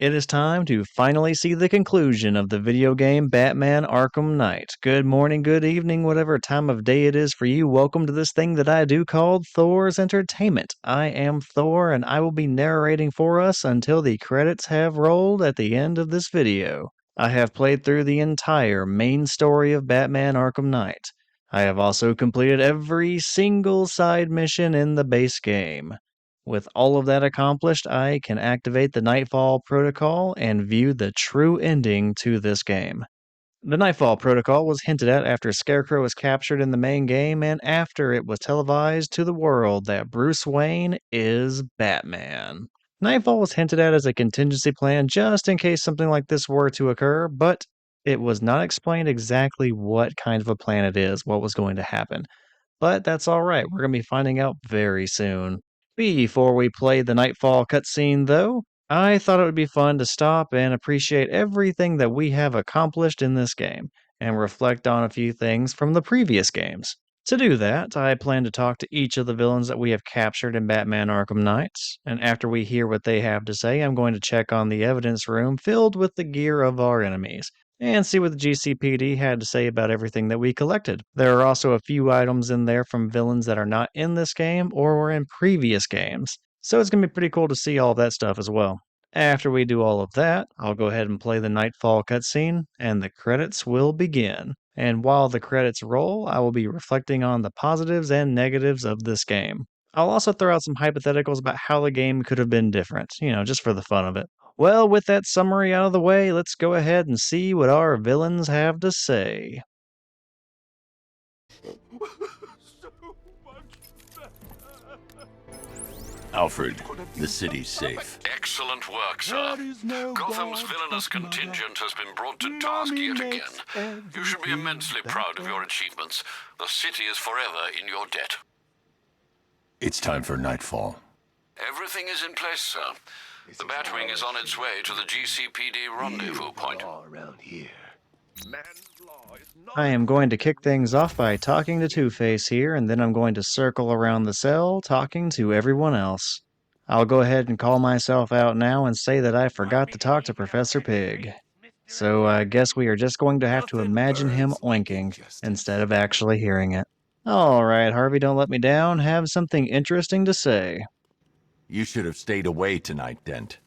It is time to finally see the conclusion of the video game Batman Arkham Knight. Good morning, good evening, whatever time of day it is for you. Welcome to this thing that I do called Thor's Entertainment. I am Thor, and I will be narrating for us until the credits have rolled at the end of this video. I have played through the entire main story of Batman Arkham Knight. I have also completed every single side mission in the base game. With all of that accomplished, I can activate the Knightfall Protocol and view the true ending to this game. The Knightfall Protocol was hinted at after Scarecrow was captured in the main game and after it was televised to the world that Bruce Wayne is Batman. Nightfall was hinted at as a contingency plan just in case something like this were to occur, but it was not explained exactly what kind of a plan it is, what was going to happen. But that's alright, we're going to be finding out very soon. Before we play the Nightfall cutscene, though, I thought it would be fun to stop and appreciate everything that we have accomplished in this game, and reflect on a few things from the previous games. To do that, I plan to talk to each of the villains that we have captured in Batman Arkham Knight, and after we hear what they have to say, I'm going to check on the evidence room filled with the gear of our enemies, and see what the GCPD had to say about everything that we collected. There are also a few items in there from villains that are not in this game or were in previous games, so it's going to be pretty cool to see all of that stuff as well. After we do all of that, I'll go ahead and play the Nightfall cutscene, and the credits will begin. And while the credits roll, I will be reflecting on the positives and negatives of this game. I'll also throw out some hypotheticals about how the game could have been different, just for the fun of it. Well, with that summary out of the way, let's go ahead and see what our villains have to say. Alfred, the city's safe. Excellent work, sir. Gotham's villainous contingent has been brought to task yet again. You should be immensely proud of your achievements. The city is forever in your debt. It's time for nightfall. Everything is in place, sir. The Batwing is on its way to the GCPD rendezvous point. I am going to kick things off by talking to Two-Face here, and then I'm going to circle around the cell, talking to everyone else. I'll go ahead and call myself out now and say that I forgot to talk to Professor Pig. So I guess we are just going to have to imagine him oinking, instead of actually hearing it. Alright, Harvey, don't let me down. Have something interesting to say. You should have stayed away tonight, Dent.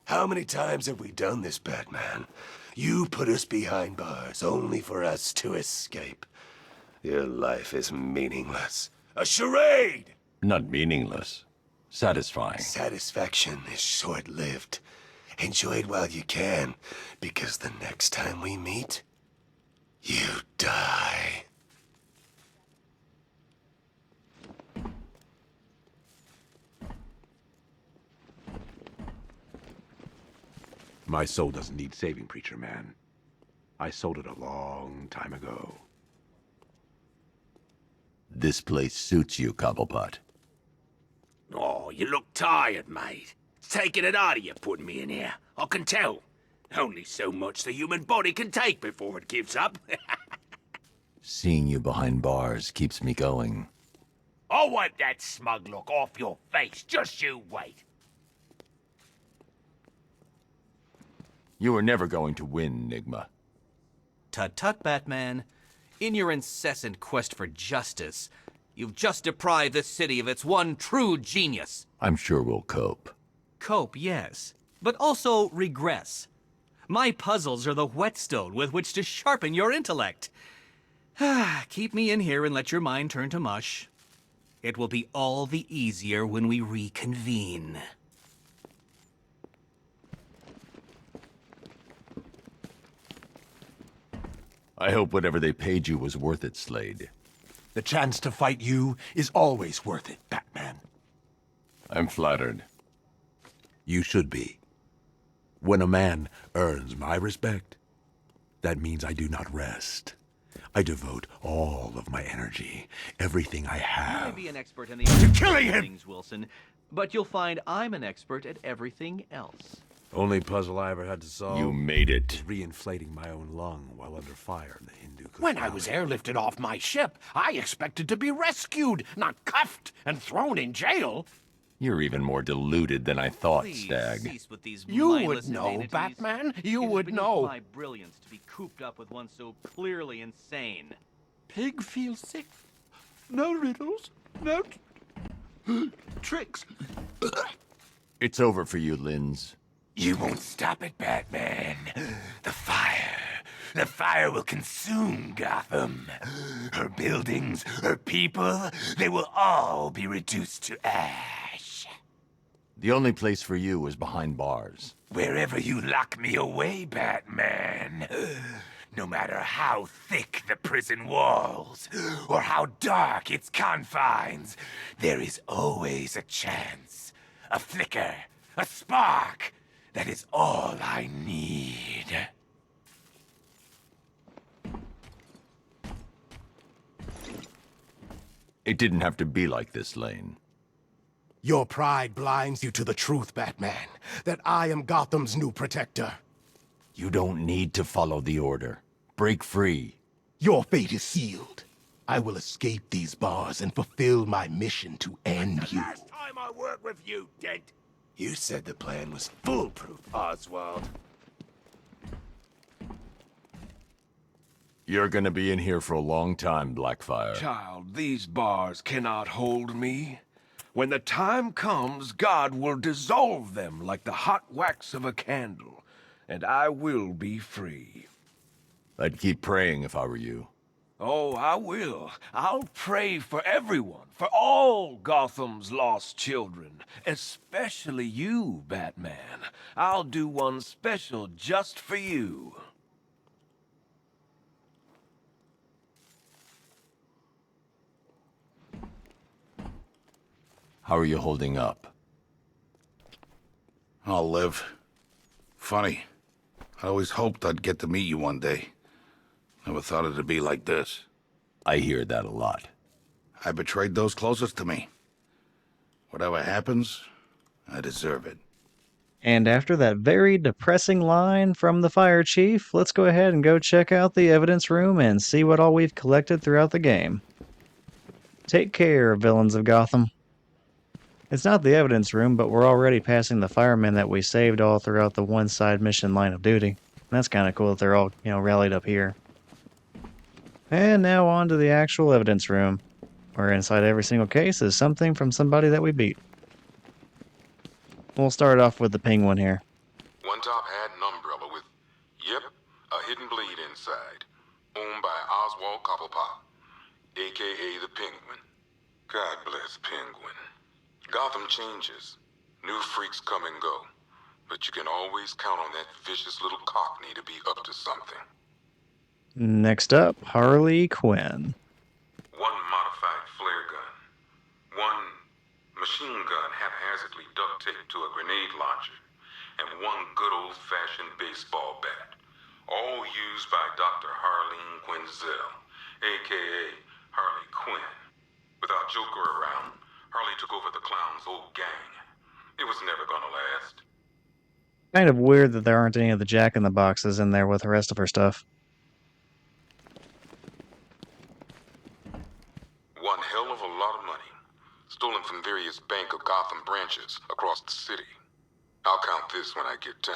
How many times have we done this, Batman? You put us behind bars, only for us to escape. Your life is meaningless. A charade! Not meaningless. Satisfying. Satisfaction is short-lived. Enjoy it while you can, because the next time we meet, you die. My soul doesn't need saving, preacher man. I sold it a long time ago. This place suits you, Cobblepot. Oh, you look tired, mate. It's taking it out of you putting me in here. I can tell. Only so much the human body can take before it gives up. Seeing you behind bars keeps me going. I'll wipe that smug look off your face. Just you wait. You were never going to win, Nigma. Tut-tut, Batman. In your incessant quest for justice, you've just deprived this city of its one true genius. I'm sure we'll cope. Cope, yes, but also regress. My puzzles are the whetstone with which to sharpen your intellect. Keep me in here and let your mind turn to mush. It will be all the easier when we reconvene. I hope whatever they paid you was worth it, Slade. The chance to fight you is always worth it, Batman. I'm flattered. You should be. When a man earns my respect, that means I do not rest. I devote all of my energy, everything I You have. may be an expert in the art of killing him! things, Wilson, but you'll find I'm an expert at everything else. Only puzzle I ever had to solve. You made it. Reinflating my own lung while under fire in the Hindu Kush When I Valley. was airlifted off my ship, I expected to be rescued, not cuffed and thrown in jail. You're even more deluded than I thought, Please Stag. cease with these You would mindless know, inanities. Batman. You It is would beneath know. my brilliance to be cooped up with one so clearly insane. Pig feels sick. No riddles. No tricks. It's over for you, Linz. You won't stop it, Batman. The fire. The fire will consume Gotham. Her buildings, her people, they will all be reduced to ash. The only place for you was behind bars. Wherever you lock me away, Batman. No matter how thick the prison walls, or how dark its confines, there is always a chance, a flicker, a spark. That is all I need. It didn't have to be like this, Lane. Your pride blinds you to the truth, Batman. That I am Gotham's new protector. You don't need to follow the order. Break free. Your fate is sealed. I will escape these bars and fulfill my mission to end you. Last time I worked with you, Dent. You said the plan was foolproof, Oswald. You're gonna be in here for a long time, Blackfire. Child, these bars cannot hold me. When the time comes, God will dissolve them like the hot wax of a candle, and I will be free. I'd keep praying if I were you. Oh, I will. I'll pray for everyone, for all Gotham's lost children, especially you, Batman. I'll do one special just for you. How are you holding up? I'll live. Funny. I always hoped I'd get to meet you one day. Never thought it'd be like this. I hear that a lot. I betrayed those closest to me. Whatever happens, I deserve it. And after that very depressing line from the fire chief, let's go ahead and go check out the evidence room and see what all we've collected throughout the game. Take care, villains of Gotham. It's not the evidence room, but we're already passing the firemen that we saved all throughout the one-side mission line of duty. That's kind of cool that they're all, rallied up here. And now on to the actual evidence room, where inside every single case is something from somebody that we beat. We'll start off with the penguin here. One top had an umbrella with, yep, a hidden blade inside. Owned by Oswald Cobblepot, a.k.a. the Penguin. God bless Penguin. Gotham changes. New freaks come and go. But you can always count on that vicious little cockney to be up to something. Next up, Harley Quinn. One modified flare gun. One machine gun haphazardly duct taped to a grenade launcher. And one good old-fashioned baseball bat. All used by Dr. Harleen Quinzel, a.k.a. Harley Quinn. Without Joker around, Harley took over the clown's old gang. It was never gonna last. Kind of weird that there aren't any of the Jack-in-the-Boxes in there with the rest of her stuff. One hell of a lot of money. Stolen from various Bank of Gotham branches across the city. I'll count this when I get time.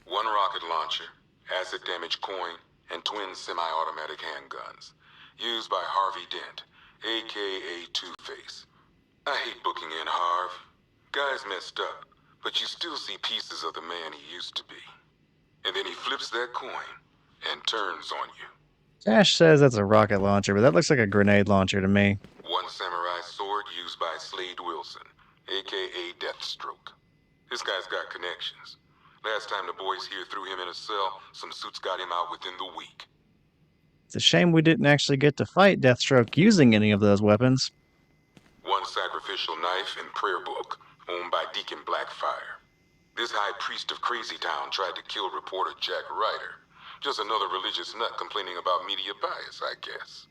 One rocket launcher, acid damage coin, and twin semi-automatic handguns. Used by Harvey Dent, a.k.a. Two-Face. I hate booking in Harv. Guy's messed up, but you still see pieces of the man he used to be. And then he flips that coin and turns on you. Ash says that's a rocket launcher, but that looks like a grenade launcher to me. One samurai sword used by Slade Wilson, a.k.a. Deathstroke. This guy's got connections. Last time the boys here threw him in a cell, some suits got him out within the week. It's a shame we didn't actually get to fight Deathstroke using any of those weapons. One sacrificial knife and prayer book, owned by Deacon Blackfire. This high priest of Crazy Town tried to kill reporter Jack Ryder. Just another religious nut complaining about media bias, I guess.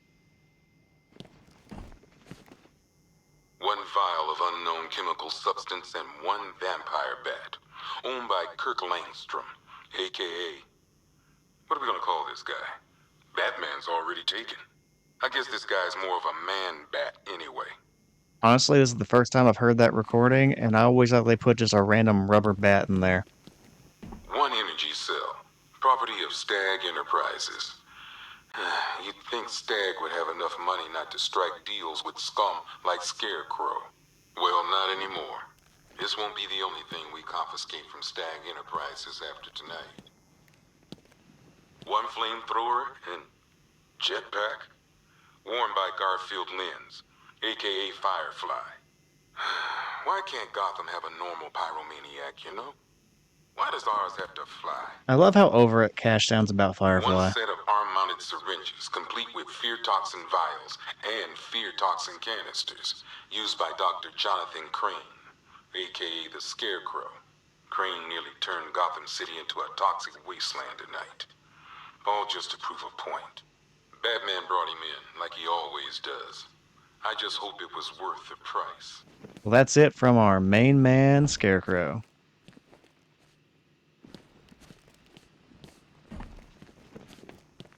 One vial of unknown chemical substance and one vampire bat, owned by Kirk Langstrom, a.k.a. What are we gonna call this guy? Batman's already taken. I guess this guy's more of a man-bat anyway. Honestly, this is the first time I've heard that recording, and I always thought they put just a random rubber bat in there. One energy cell, property of Stag Enterprises. You'd think Stag would have enough money not to strike deals with scum like Scarecrow. Well, not anymore. This won't be the only thing we confiscate from Stag Enterprises after tonight. One flamethrower and jetpack, worn by Garfield Lens, aka Firefly. Why can't Gotham have a normal pyromaniac, you know? Why does ours have to fly? I love how over it Cash sounds about Firefly. One set of arm-mounted syringes, complete with fear toxin vials and fear toxin canisters, used by Dr. Jonathan Crane, aka the Scarecrow. Crane nearly turned Gotham City into a toxic wasteland tonight. All just to prove a point. Batman brought him in, like he always does. I just hope it was worth the price. Well, that's it from our main man, Scarecrow.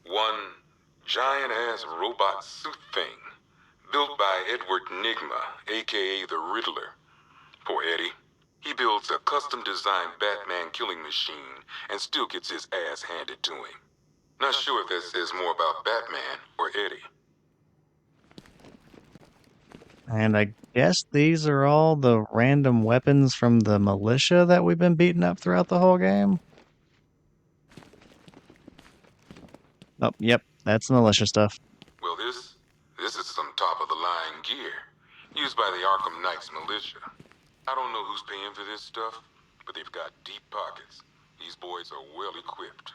One giant-ass robot suit thing, built by Edward Nygma, aka the Riddler. Poor Eddie. He builds a custom-designed Batman killing machine and still gets his ass handed to him. Not sure if that says more about Batman or Eddie. And I guess these are all the random weapons from the militia that we've been beating up throughout the whole game. Oh, yep, that's militia stuff. Well, this is some top-of-the-line gear, used by the Arkham Knight's militia. I don't know who's paying for this stuff, but they've got deep pockets. These boys are well equipped.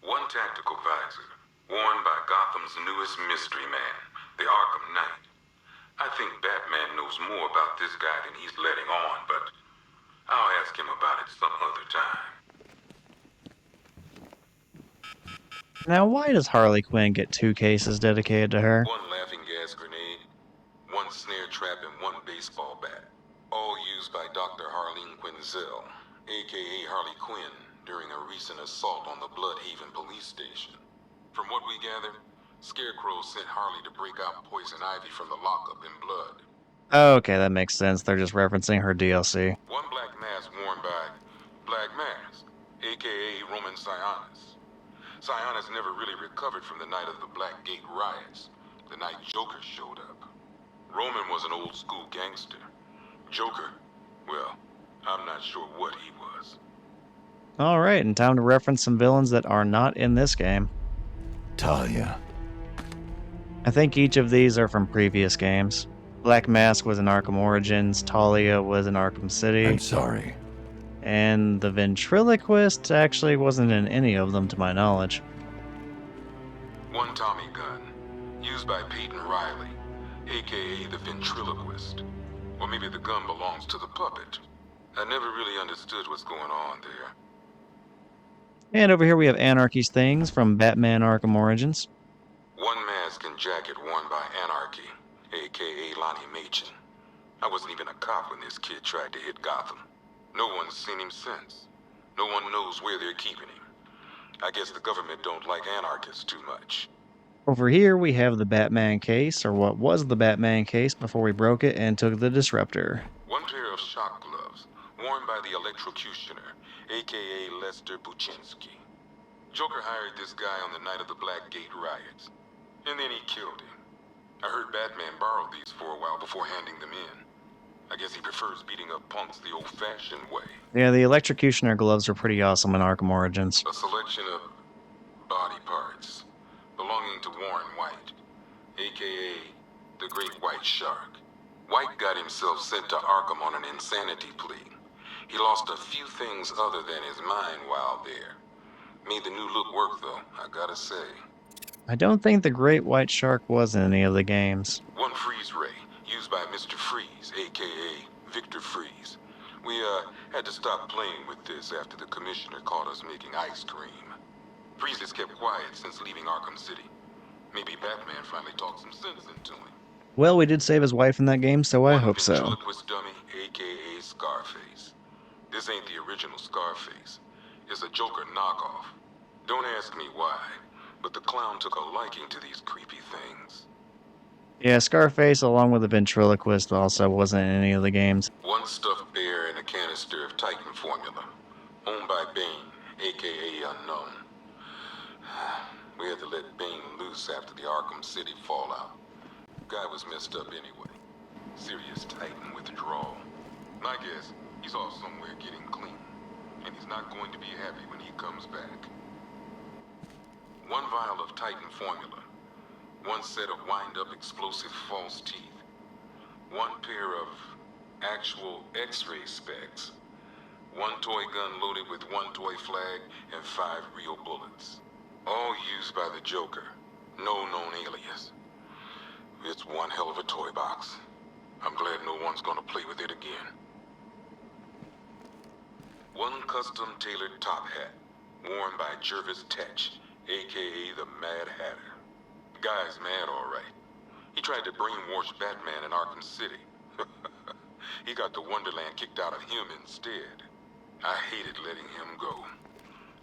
One tactical visor, worn by Gotham's newest mystery man, the Arkham Knight. I think Batman knows more about this guy than he's letting on, but I'll ask him about it some other time. Now, why does Harley Quinn get 2 cases dedicated to her? One laughing gas grenade, one snare trap, and one baseball bat. All used by Dr. Harleen Quinzel, aka Harley Quinn, during a recent assault on the Bloodhaven police station. From what we gather, Scarecrow sent Harley to break out Poison Ivy from the lockup in blood. Okay, that makes sense. They're just referencing her DLC. One black mask worn by Black Mask, aka Roman Sionis. Sionis never really recovered from the night of the Black Gate riots, the night Joker showed up. Roman was an old school gangster. Joker, well, I'm not sure what he was. Alright, and time to reference some villains that are not in this game. Talia. I think each of these are from previous games. Black Mask was in Arkham Origins, Talia was in Arkham City. I'm sorry. And the Ventriloquist actually wasn't in any of them to my knowledge. One Tommy gun, used by Peyton Riley, aka the Ventriloquist. Or maybe the gun belongs to the puppet. I never really understood what's going on there. And over here we have Anarchy's Things from Batman Arkham Origins. One mask and jacket worn by Anarchy, aka Lonnie Machin. I wasn't even a cop when this kid tried to hit Gotham. No one's seen him since. No one knows where they're keeping him. I guess the government don't like anarchists too much. Over here we have the Batman case, or what was the Batman case before we broke it and took the Disruptor. One pair of shock gloves, worn by the Electrocutioner, aka Lester Buczynski. Joker hired this guy on the night of the Black Gate riots, and then he killed him. I heard Batman borrowed these for a while before handing them in. I guess he prefers beating up punks the old-fashioned way. Yeah, the Electrocutioner gloves are pretty awesome in Arkham Origins. A selection of body parts belonging to Warren White, a.k.a. the Great White Shark. White got himself sent to Arkham on an insanity plea. He lost a few things other than his mind while there. Made the new look work, though, I gotta say. I don't think the Great White Shark was in any of the games. One freeze ray, used by Mr. Freeze, a.k.a. Victor Freeze. We, had to stop playing with this after the commissioner caught us making ice cream. Freeze has kept quiet since leaving Arkham City. Maybe Batman finally talked some sense into him. Well, we did save his wife in that game, so I hope so. Ventriloquist dummy, a.k.a. Scarface. This ain't the original Scarface. It's a Joker knockoff. Don't ask me why, but the clown took a liking to these creepy things. Yeah, Scarface, along with the ventriloquist, also wasn't in any of the games. One stuffed bear and a canister of Titan formula, owned by Bane, aka Unknown. We had to let Bane loose after the Arkham City fallout. Guy was messed up anyway. Serious Titan withdrawal. My guess, he's off somewhere getting clean, and he's not going to be happy when he comes back. One vial of Titan formula, one set of wind-up explosive false teeth, one pair of actual X-ray specs, one toy gun loaded with one toy flag, and 5 real bullets. All used by the Joker. No known alias. It's one hell of a toy box. I'm glad no one's gonna play with it again. One custom-tailored top hat, worn by Jervis Tetch, aka the Mad Hatter. The guy's mad, all right. He tried to brainwash Batman in Arkham City. He got the Wonderland kicked out of him instead. I hated letting him go.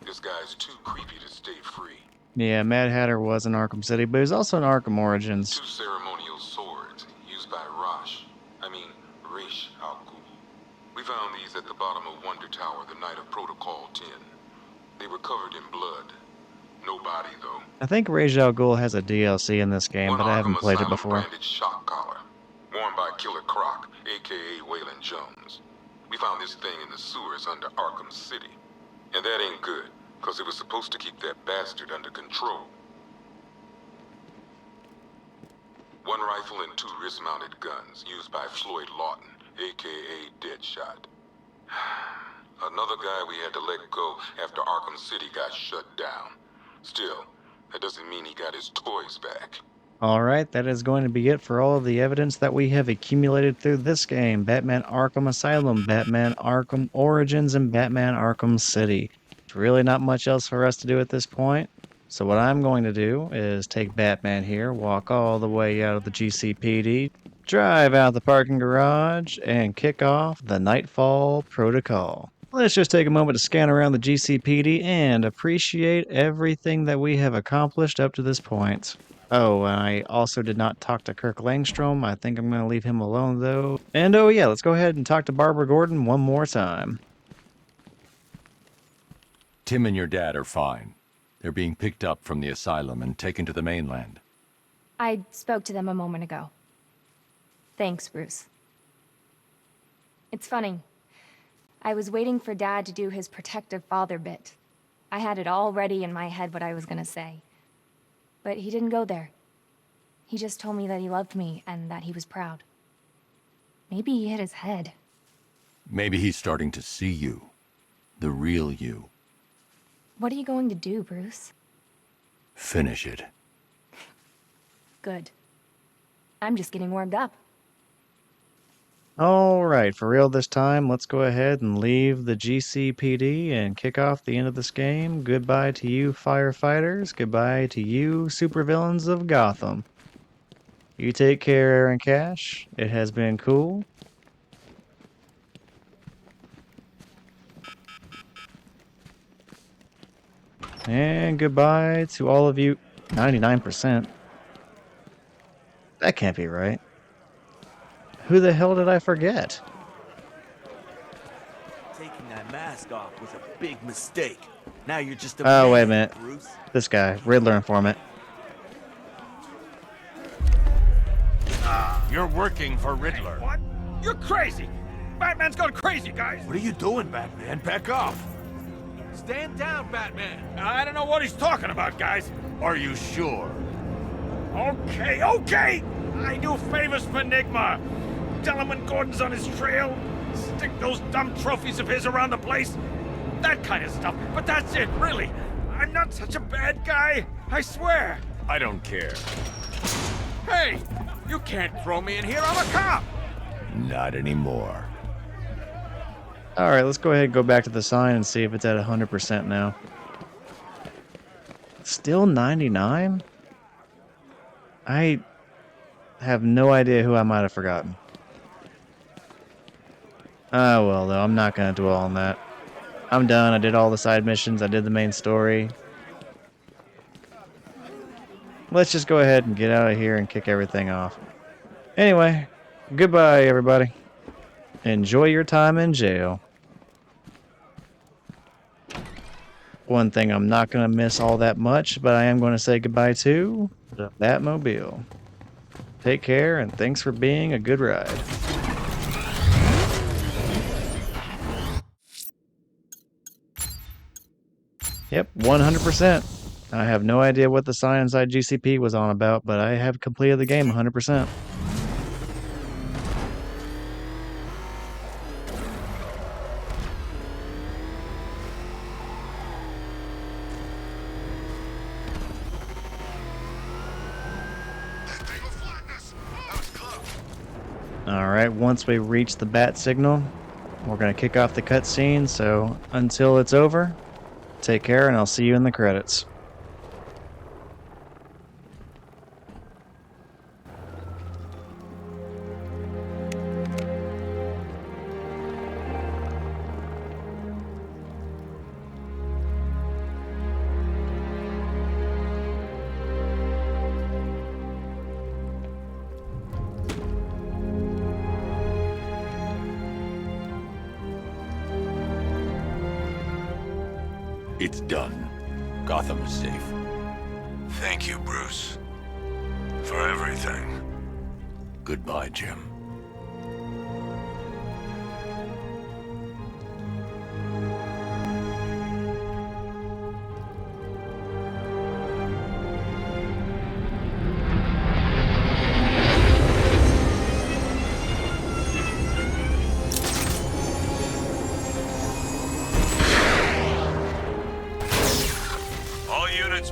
This guy's too creepy to stay free. Yeah, Mad Hatter was in Arkham City, but he was also in Arkham Origins. 2 ceremonial swords used by Ra's al Ghul. We found these at the bottom of Wonder Tower the night of Protocol 10. They were covered in blood. No body, though. I think Ra's al Ghul has a DLC in this game, but I haven't played it before. Branded shock collar, worn by Killer Croc, aka Waylon Jones. We found this thing in the sewers under Arkham City. And that ain't good, because it was supposed to keep that bastard under control. One rifle and 2 wrist-mounted guns, used by Floyd Lawton, aka Deadshot. Another guy we had to let go after Arkham City got shut down. Still, that doesn't mean he got his toys back. Alright, that is going to be it for all of the evidence that we have accumulated through this game. Batman Arkham Asylum, Batman Arkham Origins, and Batman Arkham City. There's really not much else for us to do at this point. So what I'm going to do is take Batman here, walk all the way out of the GCPD, drive out the parking garage, and kick off the Knightfall Protocol. Let's just take a moment to scan around the GCPD and appreciate everything that we have accomplished up to this point. Oh, and I also did not talk to Kirk Langstrom. I think I'm going to leave him alone, though. And oh yeah, let's go ahead and talk to Barbara Gordon one more time. Tim and your dad are fine. They're being picked up from the asylum and taken to the mainland. I spoke to them a moment ago. Thanks, Bruce. It's funny. I was waiting for Dad to do his protective father bit. I had it all ready in my head what I was gonna say. But he didn't go there. He just told me that he loved me and that he was proud. Maybe he hit his head. Maybe he's starting to see you. The real you. What are you going to do, Bruce? Finish it. Good. I'm just getting warmed up. Alright, for real this time, let's go ahead and leave the GCPD and kick off the end of this game. Goodbye to you, firefighters. Goodbye to you, supervillains of Gotham. You take care, Aaron Cash. It has been cool. And goodbye to all of you. 99%. That can't be right. Who the hell did I forget? Taking that mask off was a big mistake. Now you're just a Oh, man, wait a minute. Bruce. This guy, Riddler informant. You're working for Riddler. What? You're crazy! Batman's gone crazy, guys! What are you doing, Batman? Back off. Stand down, Batman! I don't know what he's talking about, guys. Are you sure? Okay, okay! I do favors for Enigma. Tell him when Gordon's on his trail. Stick those dumb trophies of his around the place. That kind of stuff. But that's it, really. I'm not such a bad guy. I swear. I don't care. Hey! You can't throw me in here. I'm a cop! Not anymore. Alright, let's go ahead and go back to the sign and see if it's at 100% now. Still 99? I have no idea who I might have forgotten. Oh, well, though, I'm not going to dwell on that. I'm done. I did all the side missions. I did the main story. Let's just go ahead and get out of here and kick everything off. Anyway, goodbye, everybody. Enjoy your time in jail. One thing I'm not going to miss all that much, but I am going to say goodbye to the Batmobile. Take care, and thanks for being a good ride. Yep, 100%. I have no idea what the sign inside GCP was on about, but I have completed the game 100%. Alright, once we reach the bat signal, we're going to kick off the cutscene, so until it's over, take care and I'll see you in the credits. It's done. Gotham is safe. Thank you, Bruce. For everything. Goodbye, Jim.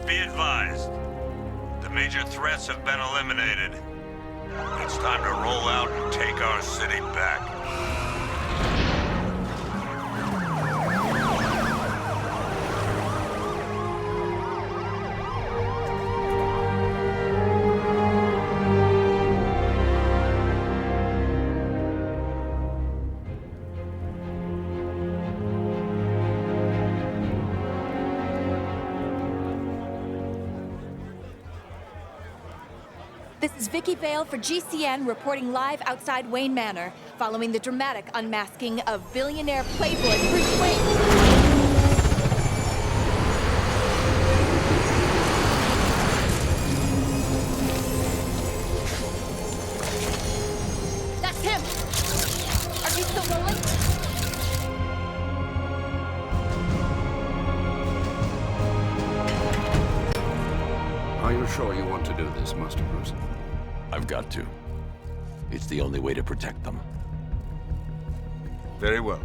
Be advised. The major threats have been eliminated. It's time to roll out and take our city back. This is Vicky Vale for GCN reporting live outside Wayne Manor, following the dramatic unmasking of billionaire playboy Bruce Wayne. That's him! Are you still rolling? Are you sure you want to do this, Master Bruce? I've got to. It's the only way to protect them. Very well.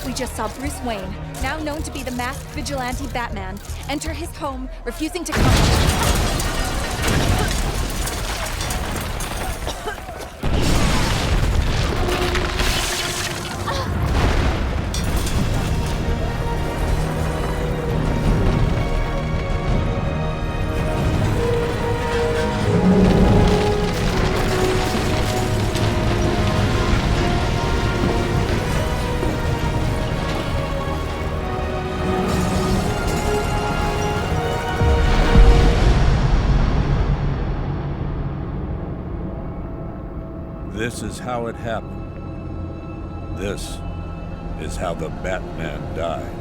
We just saw Bruce Wayne, now known to be the masked vigilante Batman, enter his home, refusing to come. This is how it happened. This is how the Batman died.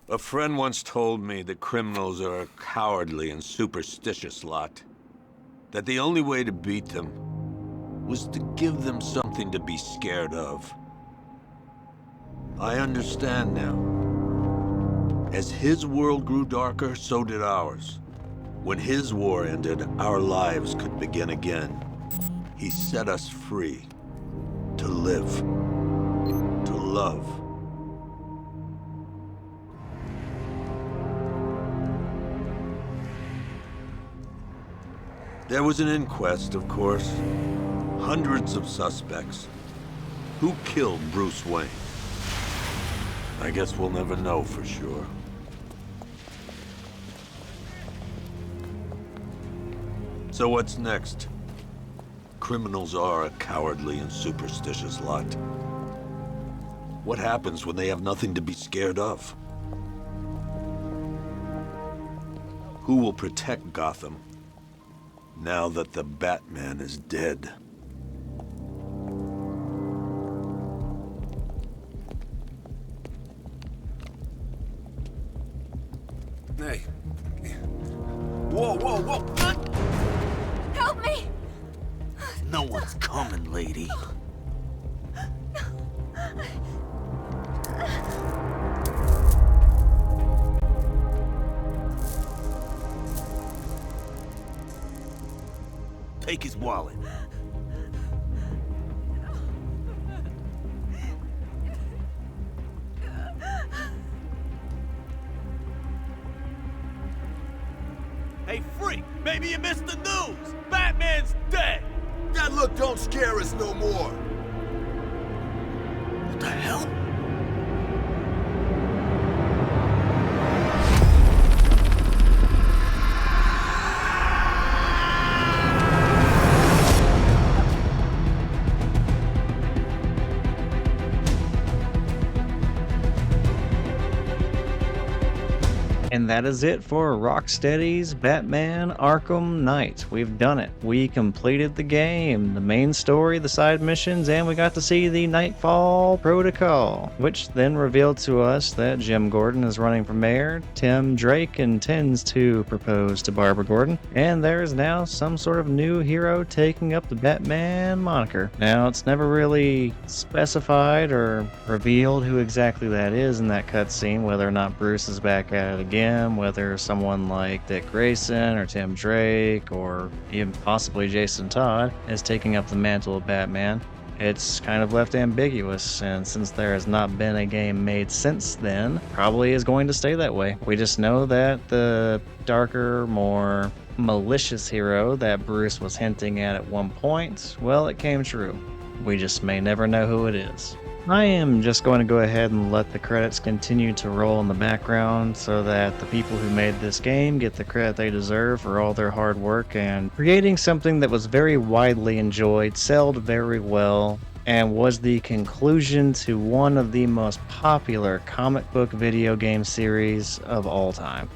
A friend once told me that criminals are a cowardly and superstitious lot. That the only way to beat them was to give them something to be scared of. I understand now. As his world grew darker, so did ours. When his war ended, our lives could begin again. He set us free. To live. To love. There was an inquest, of course. Hundreds of suspects. Who killed Bruce Wayne? I guess we'll never know for sure. So what's next? Criminals are a cowardly and superstitious lot. What happens when they have nothing to be scared of? Who will protect Gotham now that the Batman is dead? Hey. Whoa, whoa, whoa! Help me! No one's coming, lady. Take his wallet. Hey, freak! Maybe you missed the news! Batman's dead! That look don't scare us no more! What the hell? And that is it for Rocksteady's Batman Arkham Knight. We've done it. We completed the game, the main story, the side missions, and we got to see the Knightfall Protocol, which then revealed to us that Jim Gordon is running for mayor, Tim Drake intends to propose to Barbara Gordon, and there is now some sort of new hero taking up the Batman moniker. Now, it's never really specified or revealed who exactly that is in that cutscene, whether or not Bruce is back at it again, whether someone like Dick Grayson or Tim Drake or even possibly Jason Todd is taking up the mantle of Batman. It's kind of left ambiguous, and since there has not been a game made since then, probably is going to stay that way. We just know that the darker, more malicious hero that Bruce was hinting at one point, well, it came true. We just may never know who it is. I am just going to go ahead and let the credits continue to roll in the background so that the people who made this game get the credit they deserve for all their hard work and creating something that was very widely enjoyed, sold very well, and was the conclusion to one of the most popular comic book video game series of all time.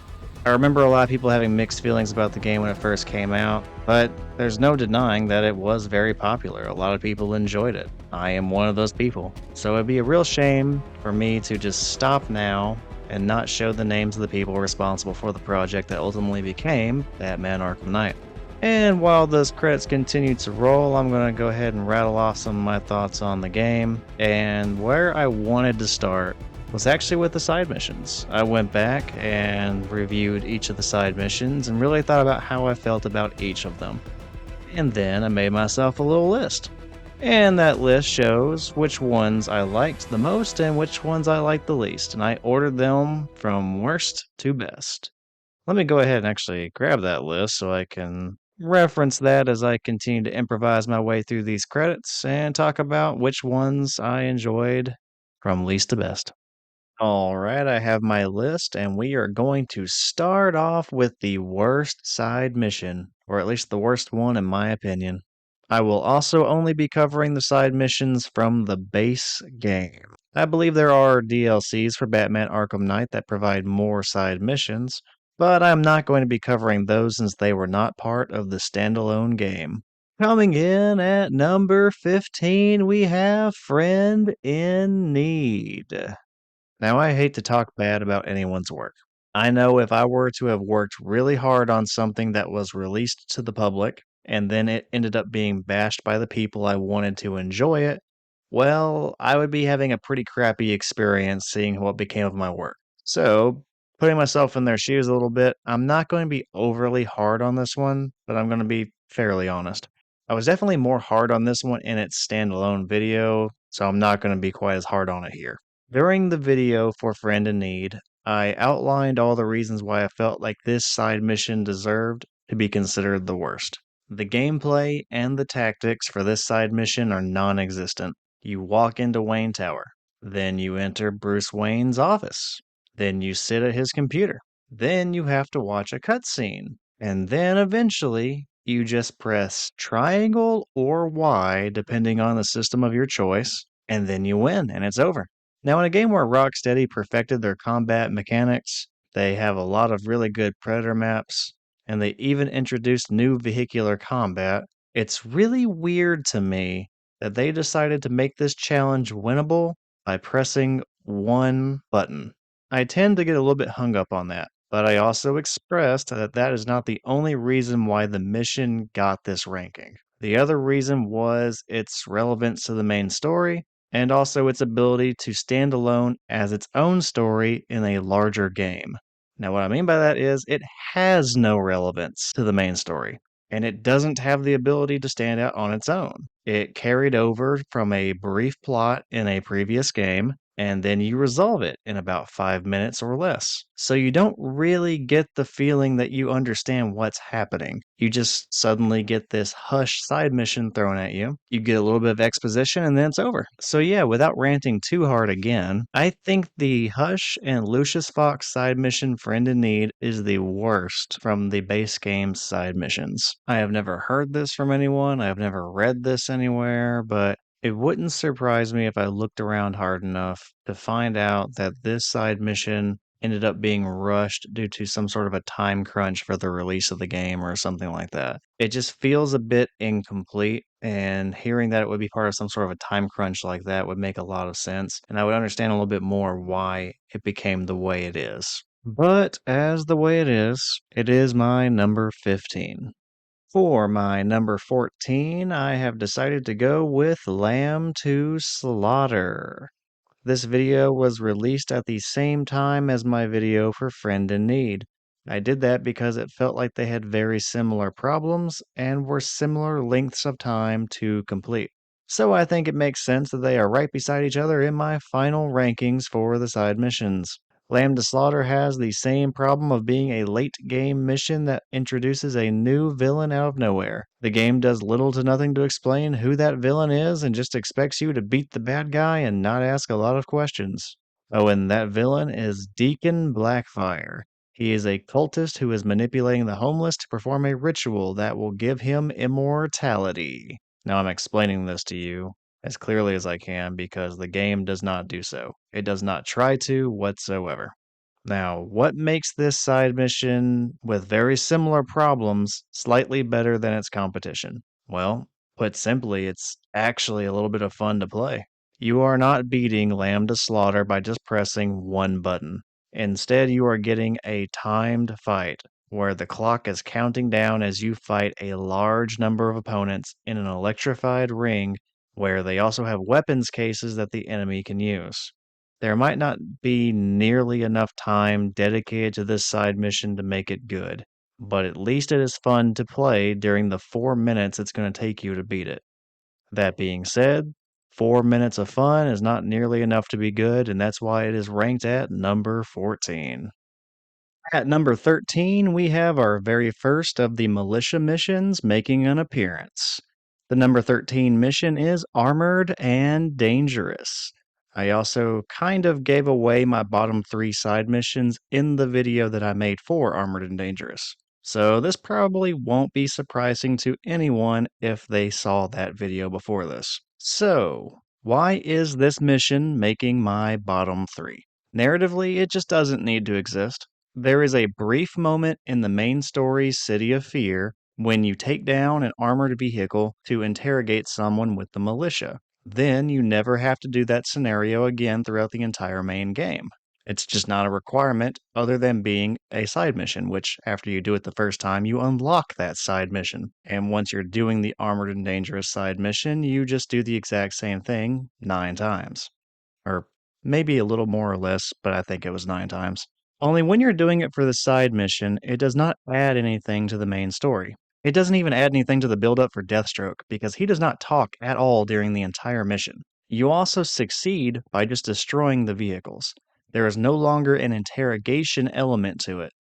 I remember a lot of people having mixed feelings about the game when it first came out, but there's no denying that it was very popular. A lot of people enjoyed it. I am one of those people. So it'd be a real shame for me to just stop now and not show the names of the people responsible for the project that ultimately became Batman Arkham Knight. And while those credits continue to roll, I'm going to go ahead and rattle off some of my thoughts on the game. And where I wanted to start was actually with the side missions. I went back and reviewed each of the side missions and really thought about how I felt about each of them. And then I made myself a little list. And that list shows which ones I liked the most and which ones I liked the least. And I ordered them from worst to best. Let me go ahead and actually grab that list so I can reference that as I continue to improvise my way through these credits and talk about which ones I enjoyed from least to best. All right, I have my list, and we are going to start off with the worst side mission, or at least the worst one in my opinion. I will also only be covering the side missions from the base game. I believe there are DLCs for Batman Arkham Knight that provide more side missions, but I'm not going to be covering those since they were not part of the standalone game. Coming in at number 15, we have Friend in Need. Now, I hate to talk bad about anyone's work. I know if I were to have worked really hard on something that was released to the public, and then it ended up being bashed by the people I wanted to enjoy it, well, I would be having a pretty crappy experience seeing what became of my work. So, putting myself in their shoes a little bit, I'm not going to be overly hard on this one, but I'm going to be fairly honest. I was definitely more hard on this one in its standalone video, so I'm not going to be quite as hard on it here. During the video for Friend in Need, I outlined all the reasons why I felt like this side mission deserved to be considered the worst. The gameplay and the tactics for this side mission are non-existent. You walk into Wayne Tower, then you enter Bruce Wayne's office, then you sit at his computer, then you have to watch a cutscene, and then eventually You just press triangle or Y depending on the system of your choice, and then you win, and it's over. Now, in a game where Rocksteady perfected their combat mechanics, they have a lot of really good Predator maps, and they even introduced new vehicular combat. It's really weird to me that they decided to make this challenge winnable by pressing one button. I tend to get a little bit hung up on that, but I also expressed that that is not the only reason why the mission got this ranking. The other reason was its relevance to the main story, and also its ability to stand alone as its own story in a larger game. Now, what I mean by that is it has no relevance to the main story, and it doesn't have the ability to stand out on its own. It carried over from a brief plot in a previous game, and then you resolve it in about 5 minutes or less. So you don't really get the feeling that you understand what's happening. You just suddenly get this hush side mission thrown at you. You get a little bit of exposition and then it's over. So yeah, without ranting too hard again, I think the Hush and Lucius Fox side mission Friend in Need is the worst from the base game's side missions. I have never heard this from anyone, I have never read this anywhere, but it wouldn't surprise me if I looked around hard enough to find out that this side mission ended up being rushed due to some sort of a time crunch for the release of the game or something like that. It just feels a bit incomplete, and hearing that it would be part of some sort of a time crunch like that would make a lot of sense, and I would understand a little bit more why it became the way it is. But as the way it is my number 15. For my number 14, I have decided to go with Lamb to Slaughter. This video was released at the same time as my video for Friend in Need. I did that because it felt like they had very similar problems and were similar lengths of time to complete. So I think it makes sense that they are right beside each other in my final rankings for the side missions. Lamb to Slaughter has the same problem of being a late game mission that introduces a new villain out of nowhere. The game does little to nothing to explain who that villain is and just expects you to beat the bad guy and not ask a lot of questions. Oh, and that villain is Deacon Blackfire. He is a cultist who is manipulating the homeless to perform a ritual that will give him immortality. Now I'm explaining this to you as clearly as I can because the game does not do so. It does not try to whatsoever. Now, what makes this side mission with very similar problems slightly better than its competition? Well, put simply, it's actually a little bit of fun to play. You are not beating Lamb to Slaughter by just pressing one button. Instead, you are getting a timed fight where the clock is counting down as you fight a large number of opponents in an electrified ring where they also have weapons cases that the enemy can use. There might not be nearly enough time dedicated to this side mission to make it good, but at least it is fun to play during the 4 minutes it's going to take you to beat it. That being said, 4 minutes of fun is not nearly enough to be good, and that's why it is ranked at number 14. At number 13, we have our very first of the militia missions making an appearance. The number 13 mission is Armored and Dangerous. I also kind of gave away my bottom 3 side missions in the video that I made for Armored and Dangerous. So this probably won't be surprising to anyone if they saw that video before this. So, why is this mission making my bottom 3? Narratively, it just doesn't need to exist. There is a brief moment in the main story's City of Fear when you take down an armored vehicle to interrogate someone with the militia. Then you never have to do that scenario again throughout the entire main game. It's just not a requirement other than being a side mission, which after you do it the first time, you unlock that side mission. And once you're doing the Armored and Dangerous side mission, you just do the exact same thing 9 times. Or maybe a little more or less, but I think it was 9 times. Only when you're doing it for the side mission, it does not add anything to the main story. It doesn't even add anything to the build-up for Deathstroke, because he does not talk at all during the entire mission. You also succeed by just destroying the vehicles. There is no longer an interrogation element to it,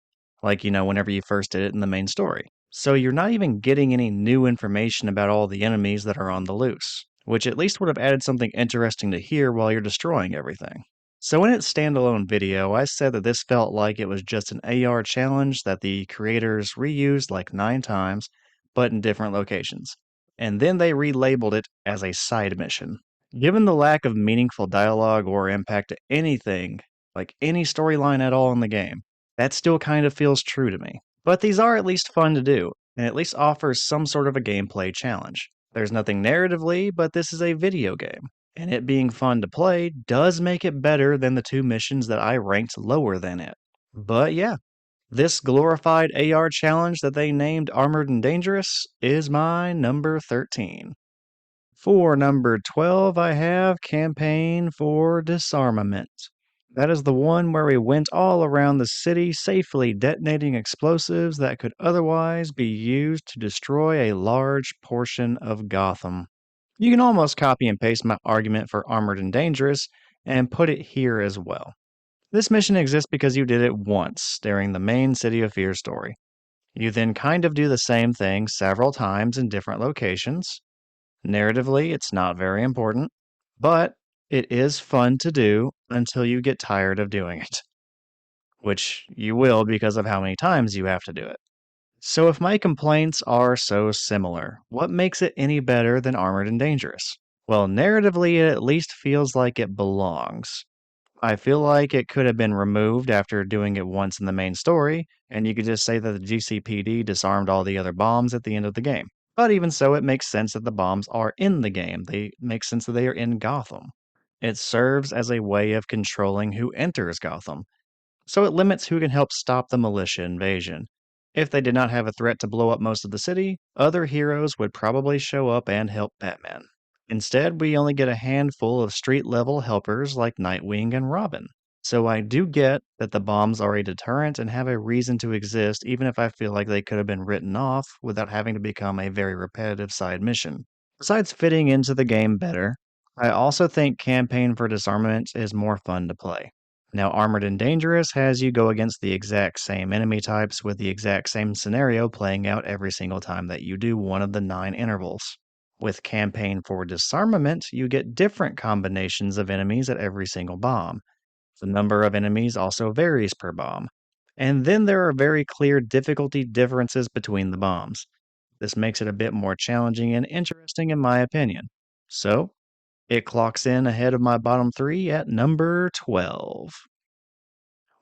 like, whenever you first did it in the main story. So you're not even getting any new information about all the enemies that are on the loose, which at least would have added something interesting to hear while you're destroying everything. So in its standalone video, I said that this felt like it was just an AR challenge that the creators reused like 9 times, but in different locations. And then they relabeled it as a side mission. Given the lack of meaningful dialogue or impact to anything, like any storyline at all in the game, that still kind of feels true to me. But these are at least fun to do, and at least offers some sort of a gameplay challenge. There's nothing narratively, but this is a video game, and it being fun to play does make it better than the two missions that I ranked lower than it. But yeah, this glorified AR challenge that they named Armored and Dangerous is my number 13. For number 12, I have Campaign for Disarmament. That is the one where we went all around the city safely detonating explosives that could otherwise be used to destroy a large portion of Gotham. You can almost copy and paste my argument for Armored and Dangerous and put it here as well. This mission exists because you did it once during the main City of Fear story. You then kind of do the same thing several times in different locations. Narratively, it's not very important, but it is fun to do until you get tired of doing it, which you will because of how many times you have to do it. So if my complaints are so similar, what makes it any better than Armored and Dangerous? Well, narratively, it at least feels like it belongs. I feel like it could have been removed after doing it once in the main story, and you could just say that the GCPD disarmed all the other bombs at the end of the game. But even so, it makes sense that the bombs are in the game. They make sense that they are in Gotham. It serves as a way of controlling who enters Gotham, so it limits who can help stop the militia invasion. If they did not have a threat to blow up most of the city, other heroes would probably show up and help Batman. Instead, we only get a handful of street-level helpers like Nightwing and Robin. So I do get that the bombs are a deterrent and have a reason to exist, even if I feel like they could have been written off without having to become a very repetitive side mission. Besides fitting into the game better, I also think Campaign for Disarmament is more fun to play. Now, Armored and Dangerous has you go against the exact same enemy types with the exact same scenario playing out every single time that you do one of the 9 intervals. With Campaign for Disarmament, you get different combinations of enemies at every single bomb. The number of enemies also varies per bomb. And then there are very clear difficulty differences between the bombs. This makes it a bit more challenging and interesting in my opinion. So, it clocks in ahead of my bottom 3 at number 12.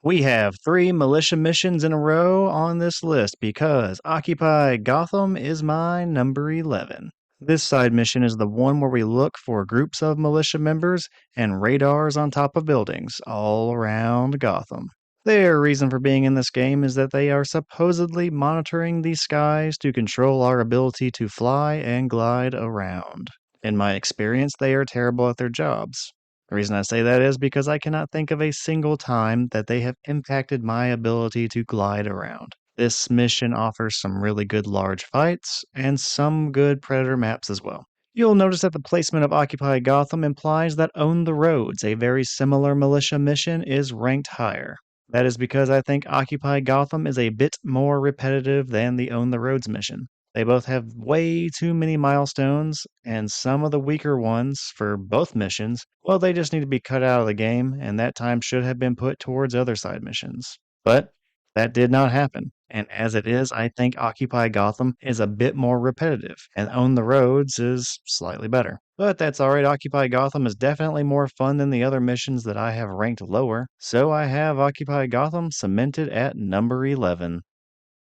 We have 3 militia missions in a row on this list because Occupy Gotham is my number 11. This side mission is the one where we look for groups of militia members and radars on top of buildings all around Gotham. Their reason for being in this game is that they are supposedly monitoring the skies to control our ability to fly and glide around. In my experience, they are terrible at their jobs. The reason I say that is because I cannot think of a single time that they have impacted my ability to glide around. This mission offers some really good large fights, and some good Predator maps as well. You'll notice that the placement of Occupy Gotham implies that Own the Roads, a very similar militia mission, is ranked higher. That is because I think Occupy Gotham is a bit more repetitive than the Own the Roads mission. They both have way too many milestones, and some of the weaker ones for both missions, well, they just need to be cut out of the game, and that time should have been put towards other side missions. But that did not happen. And as it is, I think Occupy Gotham is a bit more repetitive, and Own the Roads is slightly better. But that's alright, Occupy Gotham is definitely more fun than the other missions that I have ranked lower, so I have Occupy Gotham cemented at number 11.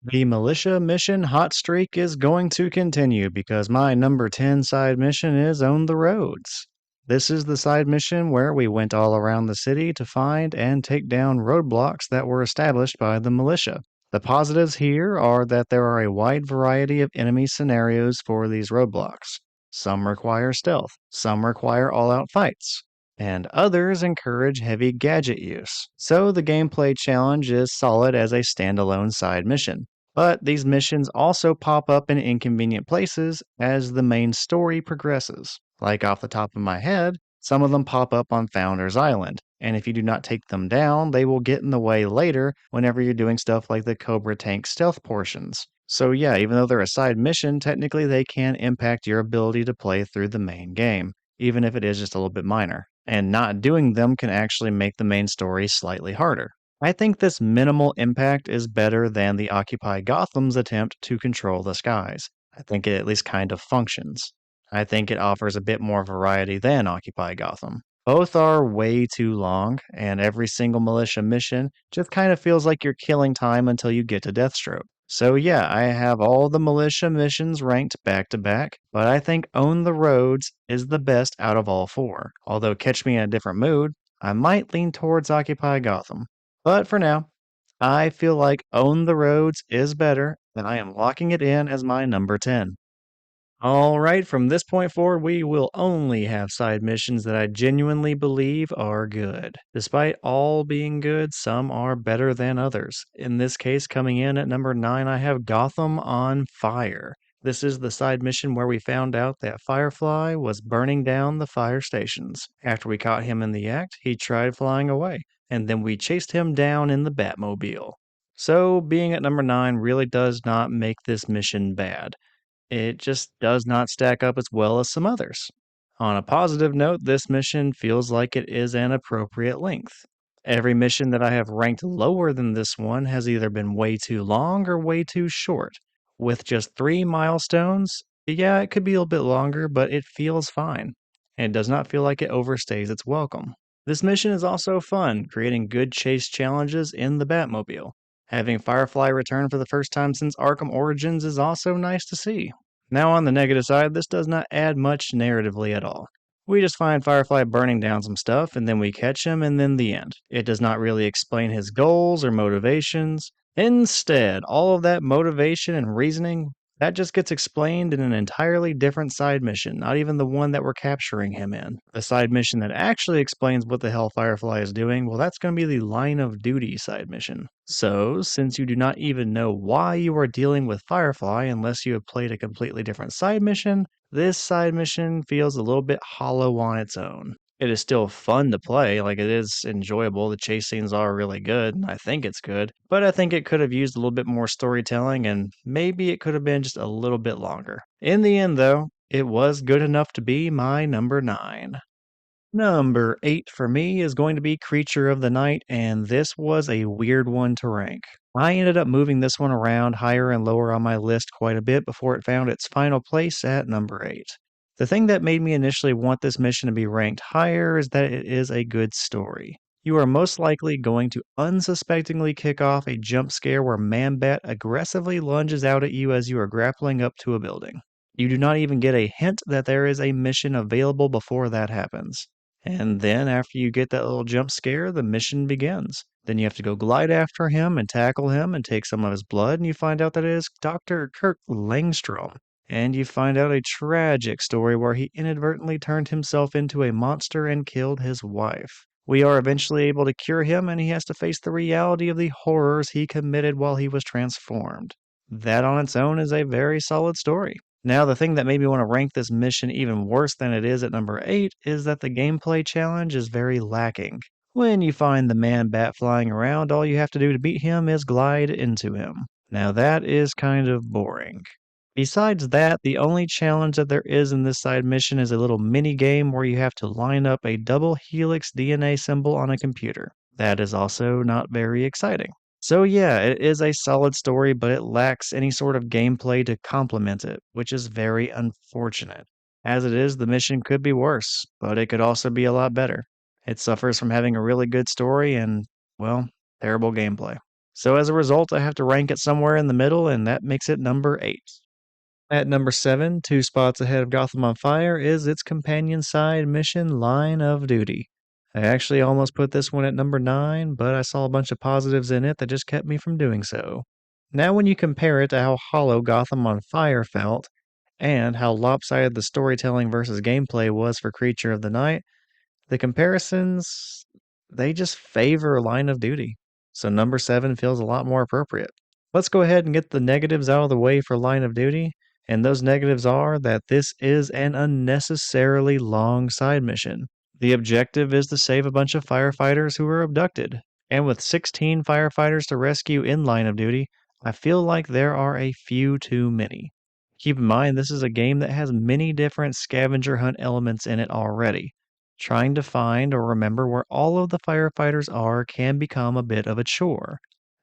The militia mission hot streak is going to continue because my number 10 side mission is Own the Roads. This is the side mission where we went all around the city to find and take down roadblocks that were established by the militia. The positives here are that there are a wide variety of enemy scenarios for these roadblocks. Some require stealth, some require all-out fights, and others encourage heavy gadget use. So the gameplay challenge is solid as a standalone side mission. But these missions also pop up in inconvenient places as the main story progresses. Like off the top of my head, some of them pop up on Founders Island, and if you do not take them down, they will get in the way later whenever you're doing stuff like the Cobra Tank stealth portions. So yeah, even though they're a side mission, technically they can impact your ability to play through the main game, even if it is just a little bit minor. And not doing them can actually make the main story slightly harder. I think this minimal impact is better than the Occupy Gotham's attempt to control the skies. I think it at least kind of functions. I think it offers a bit more variety than Occupy Gotham. Both are way too long, and every single militia mission just kind of feels like you're killing time until you get to Deathstroke. So yeah, I have all the militia missions ranked back to back, but I think Own the Roads is the best out of all four. Although Catch Me in a Different Mood, I might lean towards Occupy Gotham. But for now, I feel like Own the Roads is better, and I am locking it in as my number 10. All right, from this point forward, we will only have side missions that I genuinely believe are good. Despite all being good, some are better than others. In this case, coming in at number 9, I have Gotham on Fire. This is the side mission where we found out that Firefly was burning down the fire stations. After we caught him in the act, he tried flying away, and then we chased him down in the Batmobile. So, being at number 9 really does not make this mission bad. It just does not stack up as well as some others. On a positive note, this mission feels like it is an appropriate length. Every mission that I have ranked lower than this one has either been way too long or way too short. With just 3 milestones, yeah, it could be a little bit longer, but it feels fine. And it does not feel like it overstays its welcome. This mission is also fun, creating good chase challenges in the Batmobile. Having Firefly return for the first time since Arkham Origins is also nice to see. Now, on the negative side, this does not add much narratively at all. We just find Firefly burning down some stuff, and then we catch him, and then the end. It does not really explain his goals or motivations. Instead, all of that motivation and reasoning, that just gets explained in an entirely different side mission, not even the one that we're capturing him in. The side mission that actually explains what the hell Firefly is doing, well, that's going to be the Line of Duty side mission. So, since you do not even know why you are dealing with Firefly unless you have played a completely different side mission, this side mission feels a little bit hollow on its own. It is still fun to play, like it is enjoyable. The chase scenes are really good, and I think it's good, but I think it could have used a little bit more storytelling, and maybe it could have been just a little bit longer. In the end, though, it was good enough to be my number 9. Number 8 for me is going to be Creature of the Night, and this was a weird one to rank. I ended up moving this one around higher and lower on my list quite a bit before it found its final place at number 8. The thing that made me initially want this mission to be ranked higher is that it is a good story. You are most likely going to unsuspectingly kick off a jump scare where Man-Bat aggressively lunges out at you as you are grappling up to a building. You do not even get a hint that there is a mission available before that happens. And then, after you get that little jump scare, the mission begins. Then you have to go glide after him and tackle him and take some of his blood, and you find out that it is Dr. Kirk Langstrom. And you find out a tragic story where he inadvertently turned himself into a monster and killed his wife. We are eventually able to cure him, and he has to face the reality of the horrors he committed while he was transformed. That on its own is a very solid story. Now, the thing that made me want to rank this mission even worse than it is at number 8 is that the gameplay challenge is very lacking. When you find the Man-Bat flying around, all you have to do to beat him is glide into him. Now, that is kind of boring. Besides that, the only challenge that there is in this side mission is a little mini game where you have to line up a double helix DNA symbol on a computer. That is also not very exciting. So yeah, it is a solid story, but it lacks any sort of gameplay to complement it, which is very unfortunate. As it is, the mission could be worse, but it could also be a lot better. It suffers from having a really good story and, well, terrible gameplay. So as a result, I have to rank it somewhere in the middle, and that makes it number 8. At number 7, 2 spots ahead of Gotham on Fire, is its companion side mission, Line of Duty. I actually almost put this one at number 9, but I saw a bunch of positives in it that just kept me from doing so. Now, when you compare it to how hollow Gotham on Fire felt, and how lopsided the storytelling versus gameplay was for Creature of the Night, the comparisons, they just favor Line of Duty. So number 7 feels a lot more appropriate. Let's go ahead and get the negatives out of the way for Line of Duty. And those negatives are that this is an unnecessarily long side mission. The objective is to save a bunch of firefighters who were abducted. And with 16 firefighters to rescue in Line of Duty, I feel like there are a few too many. Keep in mind, this is a game that has many different scavenger hunt elements in it already. Trying to find or remember where all of the firefighters are can become a bit of a chore.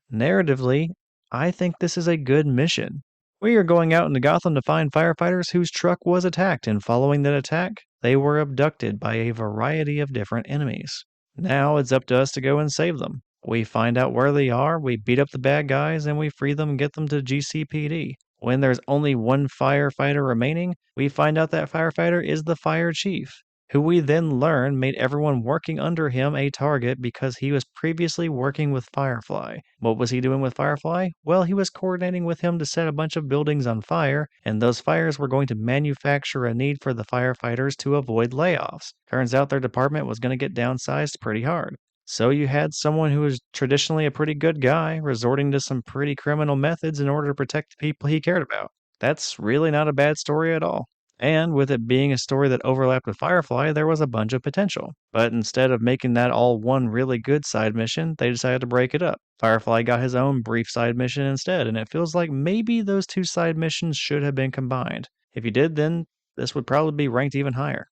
Narratively, I think this is a good mission. We are going out into Gotham to find firefighters whose truck was attacked, and following that attack, they were abducted by a variety of different enemies. Now it's up to us to go and save them. We find out where they are, we beat up the bad guys, and we free them and get them to GCPD. When there's only one firefighter remaining, we find out that firefighter is the fire chief, who we then learn made everyone working under him a target because he was previously working with Firefly. What was he doing with Firefly? Well, he was coordinating with him to set a bunch of buildings on fire, and those fires were going to manufacture a need for the firefighters to avoid layoffs. Turns out their department was going to get downsized pretty hard. So you had someone who was traditionally a pretty good guy resorting to some pretty criminal methods in order to protect the people he cared about. That's really not a bad story at all. And with it being a story that overlapped with Firefly, there was a bunch of potential. But instead of making that all one really good side mission, they decided to break it up. Firefly got his own brief side mission instead, and it feels like maybe those two side missions should have been combined. If you did, then this would probably be ranked even higher.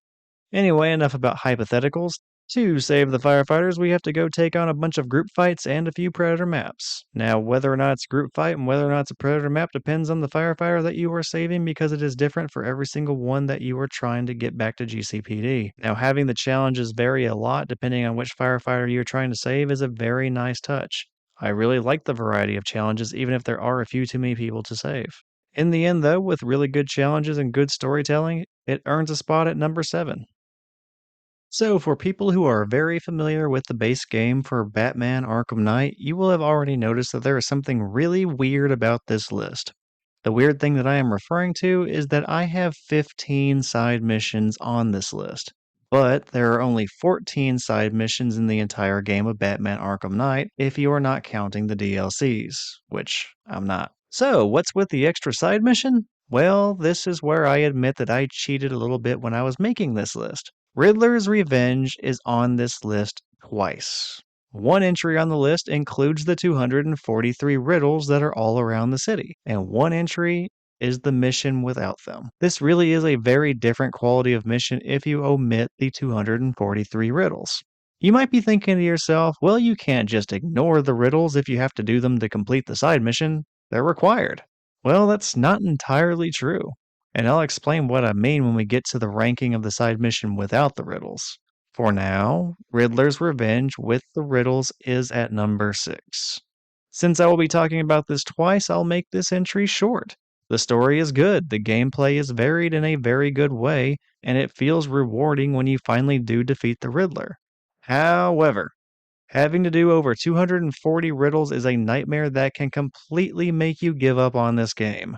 Anyway, enough about hypotheticals. To save the firefighters, we have to go take on a bunch of group fights and a few predator maps. Now, whether or not it's a group fight and whether or not it's a predator map depends on the firefighter that you are saving because it is different for every single one that you are trying to get back to GCPD. Now, having the challenges vary a lot depending on which firefighter you're trying to save is a very nice touch. I really like the variety of challenges even if there are a few too many people to save. In the end, though, with really good challenges and good storytelling, it earns a spot at number 7. So, for people who are very familiar with the base game for Batman Arkham Knight, you will have already noticed that there is something really weird about this list. The weird thing that I am referring to is that I have 15 side missions on this list, but there are only 14 side missions in the entire game of Batman Arkham Knight if you are not counting the DLCs, which I'm not. So, what's with the extra side mission? Well, this is where I admit that I cheated a little bit when I was making this list. Riddler's Revenge is on this list twice. One entry on the list includes the 243 riddles that are all around the city, and one entry is the mission without them. This really is a very different quality of mission if you omit the 243 riddles. You might be thinking to yourself, well, you can't just ignore the riddles if you have to do them to complete the side mission. They're required. Well, that's not entirely true. And I'll explain what I mean when we get to the ranking of the side mission without the riddles. For now, Riddler's Revenge with the riddles is at number 6. Since I will be talking about this twice, I'll make this entry short. The story is good, the gameplay is varied in a very good way, and it feels rewarding when you finally do defeat the Riddler. However, having to do over 240 riddles is a nightmare that can completely make you give up on this game.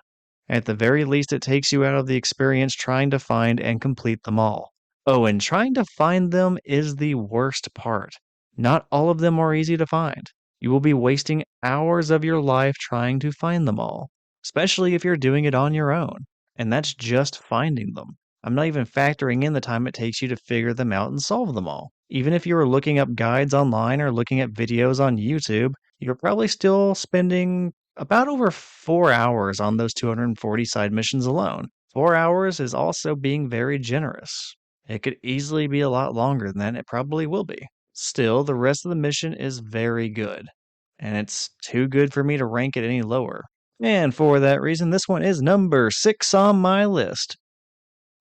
At the very least, it takes you out of the experience trying to find and complete them all. Oh, and trying to find them is the worst part. Not all of them are easy to find. You will be wasting hours of your life trying to find them all, especially if you're doing it on your own. And that's just finding them. I'm not even factoring in the time it takes you to figure them out and solve them all. Even if you are looking up guides online or looking at videos on YouTube, you're probably still spending about over 4 hours on those 240 side missions alone. 4 hours is also being very generous. It could easily be a lot longer than that, it probably will be. Still, the rest of the mission is very good, and it's too good for me to rank it any lower. And for that reason, this one is number 6 on my list.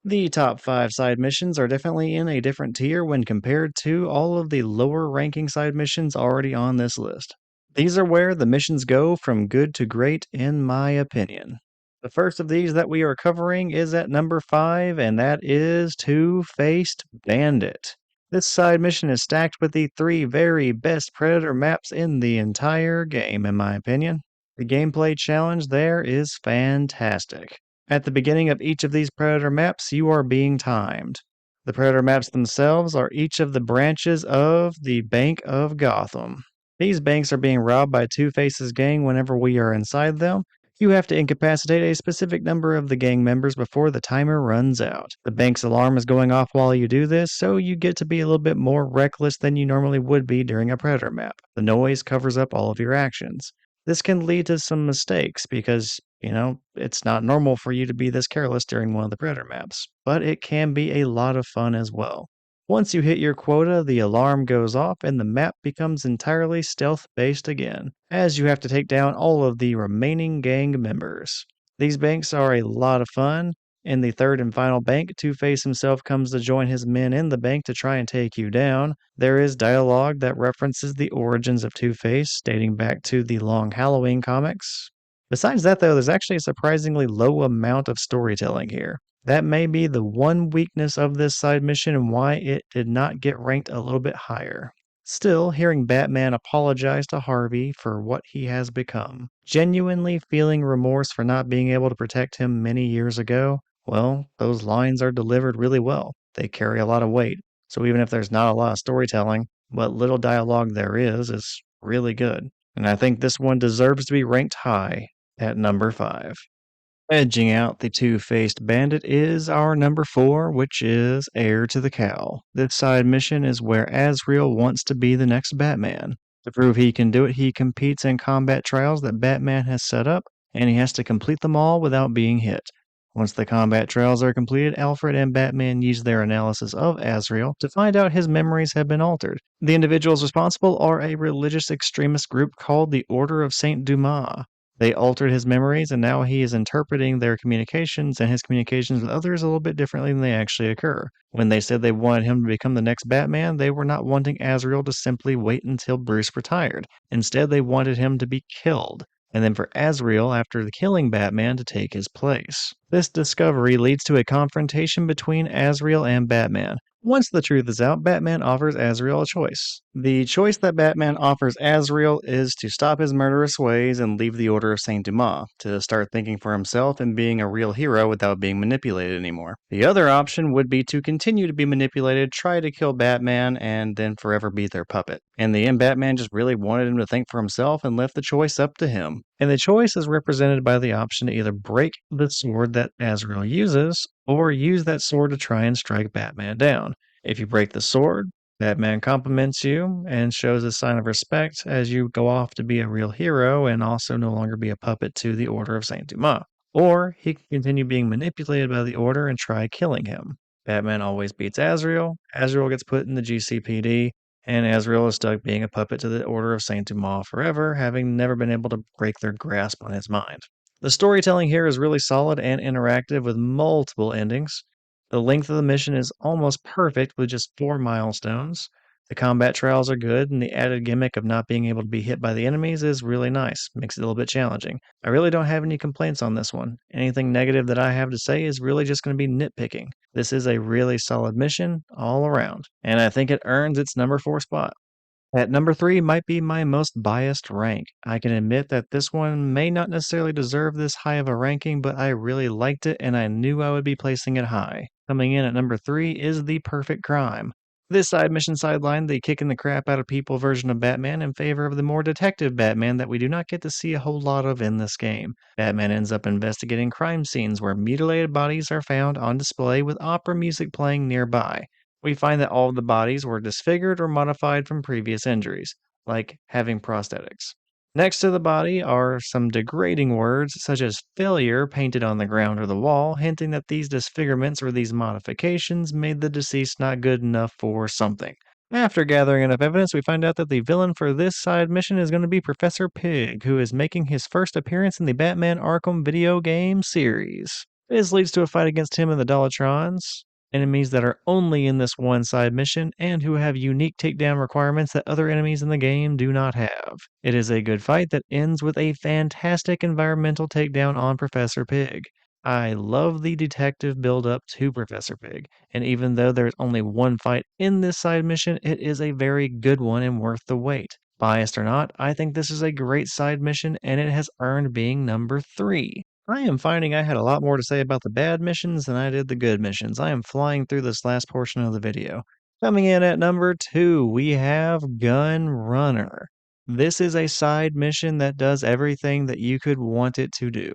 The top 5 side missions are definitely in a different tier when compared to all of the lower ranking side missions already on this list. These are where the missions go from good to great, in my opinion. The first of these that we are covering is at number 5, and that is Two-Faced Bandit. This side mission is stacked with the 3 very best Predator maps in the entire game, in my opinion. The gameplay challenge there is fantastic. At the beginning of each of these Predator maps, you are being timed. The Predator maps themselves are each of the branches of the Bank of Gotham. These banks are being robbed by Two-Face's gang whenever we are inside them. You have to incapacitate a specific number of the gang members before the timer runs out. The bank's alarm is going off while you do this, so you get to be a little bit more reckless than you normally would be during a Predator map. The noise covers up all of your actions. This can lead to some mistakes because, it's not normal for you to be this careless during one of the Predator maps, but it can be a lot of fun as well. Once you hit your quota, the alarm goes off and the map becomes entirely stealth-based again, as you have to take down all of the remaining gang members. These banks are a lot of fun. In the third and final bank, Two-Face himself comes to join his men in the bank to try and take you down. There is dialogue that references the origins of Two-Face, dating back to the Long Halloween comics. Besides that, though, there's actually a surprisingly low amount of storytelling here. That may be the one weakness of this side mission and why it did not get ranked a little bit higher. Still, hearing Batman apologize to Harvey for what he has become, genuinely feeling remorse for not being able to protect him many years ago, well, those lines are delivered really well. They carry a lot of weight. So even if there's not a lot of storytelling, what little dialogue there is really good. And I think this one deserves to be ranked high at number 5. Edging out the two-faced bandit is our number 4, which is Heir to the Cowl. This side mission is where Azrael wants to be the next Batman. To prove he can do it, he competes in combat trials that Batman has set up, and he has to complete them all without being hit. Once the combat trials are completed, Alfred and Batman use their analysis of Azrael to find out his memories have been altered. The individuals responsible are a religious extremist group called the Order of Saint Dumas. They altered his memories, and now he is interpreting their communications and his communications with others a little bit differently than they actually occur. When they said they wanted him to become the next Batman, they were not wanting Azrael to simply wait until Bruce retired. Instead, they wanted him to be killed, and then for Azrael, after killing Batman, to take his place. This discovery leads to a confrontation between Azrael and Batman. Once the truth is out, Batman offers Azrael a choice. The choice that Batman offers Azrael is to stop his murderous ways and leave the Order of Saint Dumas, to start thinking for himself and being a real hero without being manipulated anymore. The other option would be to continue to be manipulated, try to kill Batman, and then forever be their puppet. In the end, Batman just really wanted him to think for himself and left the choice up to him. And the choice is represented by the option to either break the sword that Azrael uses, or use that sword to try and strike Batman down. If you break the sword, Batman compliments you and shows a sign of respect as you go off to be a real hero and also no longer be a puppet to the Order of Saint Dumas. Or he can continue being manipulated by the Order and try killing him. Batman always beats Azrael, Azrael gets put in the GCPD, and Azrael is stuck being a puppet to the Order of Saint Dumas forever, having never been able to break their grasp on his mind. The storytelling here is really solid and interactive with multiple endings. The length of the mission is almost perfect with just 4 milestones. The combat trials are good, and the added gimmick of not being able to be hit by the enemies is really nice. Makes it a little bit challenging. I really don't have any complaints on this one. Anything negative that I have to say is really just going to be nitpicking. This is a really solid mission all around, and I think it earns its number 4 spot. At number 3 might be my most biased rank. I can admit that this one may not necessarily deserve this high of a ranking, but I really liked it and I knew I would be placing it high. Coming in at number 3 is The Perfect Crime. This side mission sidelined the kicking the crap out of people version of Batman in favor of the more detective Batman that we do not get to see a whole lot of in this game. Batman ends up investigating crime scenes where mutilated bodies are found on display with opera music playing nearby. We find that all of the bodies were disfigured or modified from previous injuries, like having prosthetics. Next to the body are some degrading words such as failure painted on the ground or the wall, hinting that these disfigurements or these modifications made the deceased not good enough for something. After gathering enough evidence, we find out that the villain for this side mission is going to be Professor Pig, who is making his first appearance in the Batman Arkham video game series. This leads to a fight against him and the Dolatrons, enemies that are only in this one side mission and who have unique takedown requirements that other enemies in the game do not have. It is a good fight that ends with a fantastic environmental takedown on Professor Pig. I love the detective build-up to Professor Pig, and even though there's only one fight in this side mission, it is a very good one and worth the wait. Biased or not, I think this is a great side mission and it has earned being number 3. I am finding I had a lot more to say about the bad missions than I did the good missions. I am flying through this last portion of the video. Coming in at number 2, we have Gun Runner. This is a side mission that does everything that you could want it to do.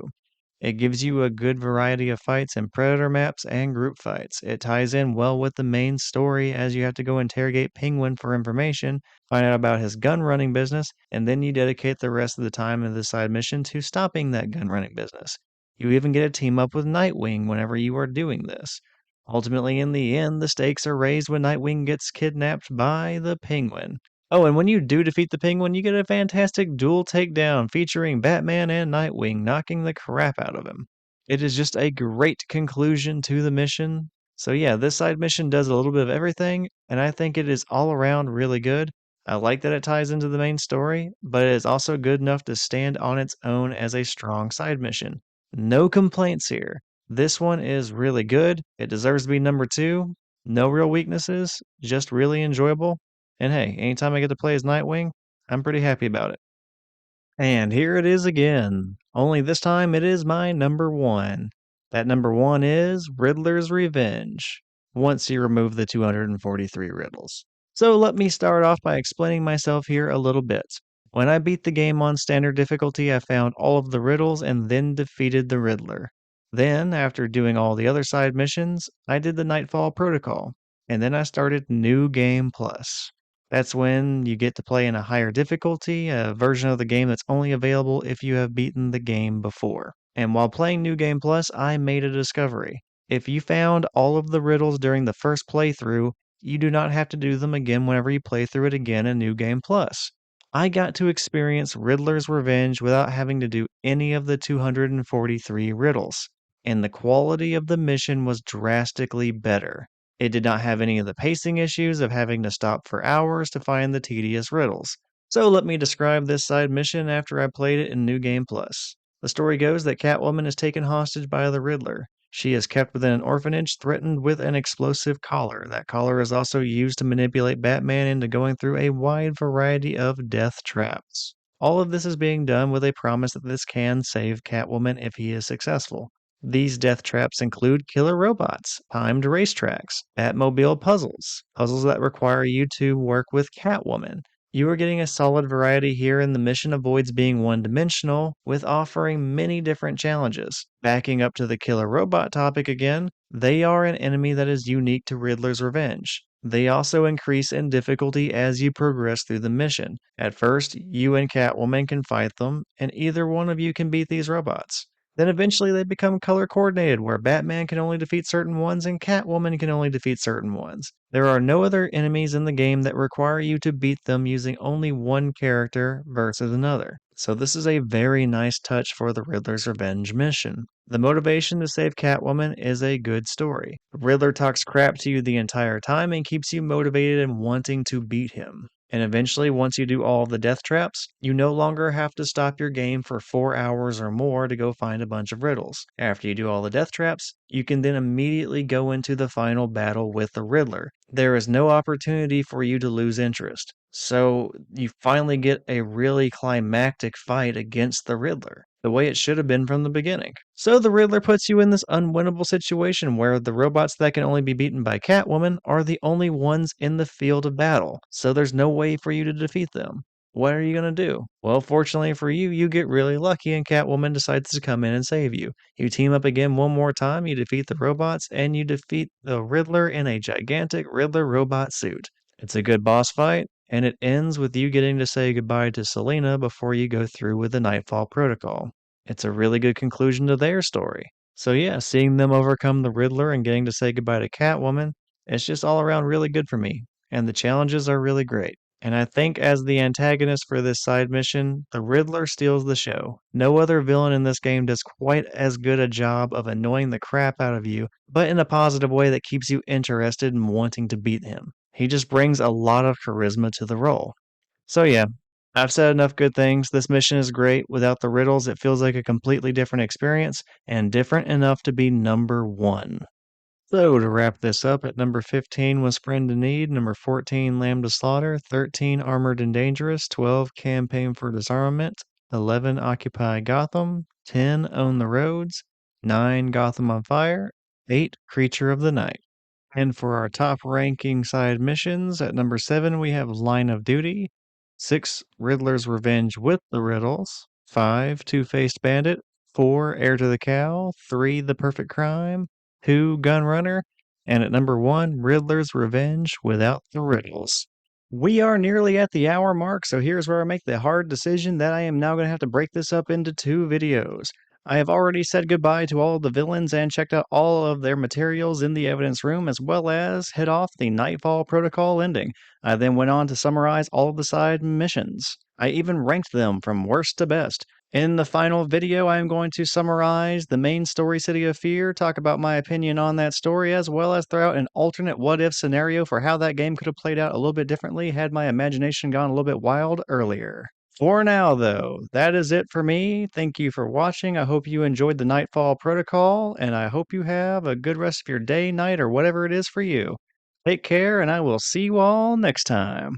It gives you a good variety of fights in Predator maps and group fights. It ties in well with the main story as you have to go interrogate Penguin for information, find out about his gun running business, and then you dedicate the rest of the time of the side mission to stopping that gun running business. You even get to team up with Nightwing whenever you are doing this. Ultimately, in the end, the stakes are raised when Nightwing gets kidnapped by the Penguin. Oh, and when you do defeat the Penguin, you get a fantastic dual takedown featuring Batman and Nightwing knocking the crap out of him. It is just a great conclusion to the mission. So yeah, this side mission does a little bit of everything, and I think it is all around really good. I like that it ties into the main story, but it is also good enough to stand on its own as a strong side mission. No complaints here. This one is really good. It deserves to be number 2. No real weaknesses, just really enjoyable. And hey, anytime I get to play as Nightwing, I'm pretty happy about it. And here it is again. Only this time it is my number 1. That number 1 is Riddler's Revenge, once you remove the 243 riddles. So let me start off by explaining myself here a little bit. When I beat the game on standard difficulty, I found all of the riddles and then defeated the Riddler. Then, after doing all the other side missions, I did the Knightfall Protocol, and then I started New Game Plus. That's when you get to play in a higher difficulty, a version of the game that's only available if you have beaten the game before. And while playing New Game Plus, I made a discovery. If you found all of the riddles during the first playthrough, you do not have to do them again whenever you play through it again in New Game Plus. I got to experience Riddler's Revenge without having to do any of the 243 riddles, and the quality of the mission was drastically better. It did not have any of the pacing issues of having to stop for hours to find the tedious riddles. So let me describe this side mission after I played it in New Game Plus. The story goes that Catwoman is taken hostage by the Riddler. She is kept within an orphanage, threatened with an explosive collar. That collar is also used to manipulate Batman into going through a wide variety of death traps. All of this is being done with a promise that this can save Catwoman if he is successful. These death traps include killer robots, timed racetracks, Batmobile puzzles, puzzles that require you to work with Catwoman. You are getting a solid variety here, and the mission avoids being one-dimensional, with offering many different challenges. Backing up to the killer robot topic again, they are an enemy that is unique to Riddler's Revenge. They also increase in difficulty as you progress through the mission. At first, you and Catwoman can fight them, and either one of you can beat these robots. Then eventually they become color coordinated, where Batman can only defeat certain ones and Catwoman can only defeat certain ones. There are no other enemies in the game that require you to beat them using only one character versus another. So this is a very nice touch for the Riddler's Revenge mission. The motivation to save Catwoman is a good story. The Riddler talks crap to you the entire time and keeps you motivated and wanting to beat him. And eventually, once you do all the death traps, you no longer have to stop your game for 4 hours or more to go find a bunch of riddles. After you do all the death traps, you can then immediately go into the final battle with the Riddler. There is no opportunity for you to lose interest. So you finally get a really climactic fight against the Riddler, the way it should have been from the beginning. So the Riddler puts you in this unwinnable situation where the robots that can only be beaten by Catwoman are the only ones in the field of battle, so there's no way for you to defeat them. What are you going to do? Well, fortunately for you, you get really lucky and Catwoman decides to come in and save you. You team up again one more time, you defeat the robots, and you defeat the Riddler in a gigantic Riddler robot suit. It's a good boss fight, and it ends with you getting to say goodbye to Selina before you go through with the Knightfall Protocol. It's a really good conclusion to their story. So yeah, seeing them overcome the Riddler and getting to say goodbye to Catwoman, it's just all around really good for me, and the challenges are really great. And I think as the antagonist for this side mission, the Riddler steals the show. No other villain in this game does quite as good a job of annoying the crap out of you, but in a positive way that keeps you interested in wanting to beat him. He just brings a lot of charisma to the role. So yeah, I've said enough good things. This mission is great. Without the riddles, it feels like a completely different experience, and different enough to be number 1. So to wrap this up, at number 15 was Friend in Need, number 14 Lamb to Slaughter, 13 Armored and Dangerous, 12 Campaign for Disarmament, 11 Occupy Gotham, 10 Own the Roads, 9 Gotham on Fire, 8 Creature of the Night. And for our top ranking side missions, at number 7 we have Line of Duty, 6 Riddler's Revenge with the Riddles, 5 Two-Faced Bandit, 4 Heir to the Cow, 3 The Perfect Crime, 2 Gun Runner, and at number 1 Riddler's Revenge without the riddles. We are nearly at the hour mark, so here's where I make the hard decision that I am now going to have to break this up into 2 videos. I have already said goodbye to all of the villains and checked out all of their materials in the evidence room, as well as hit off the Knightfall Protocol ending. I then went on to summarize all of the side missions. I even ranked them from worst to best. In the final video, I am going to summarize the main story, City of Fear, talk about my opinion on that story, as well as throw out an alternate what-if scenario for how that game could have played out a little bit differently had my imagination gone a little bit wild earlier. For now, though, that is it for me. Thank you for watching. I hope you enjoyed the Knightfall Protocol, and I hope you have a good rest of your day, night, or whatever it is for you. Take care, and I will see you all next time.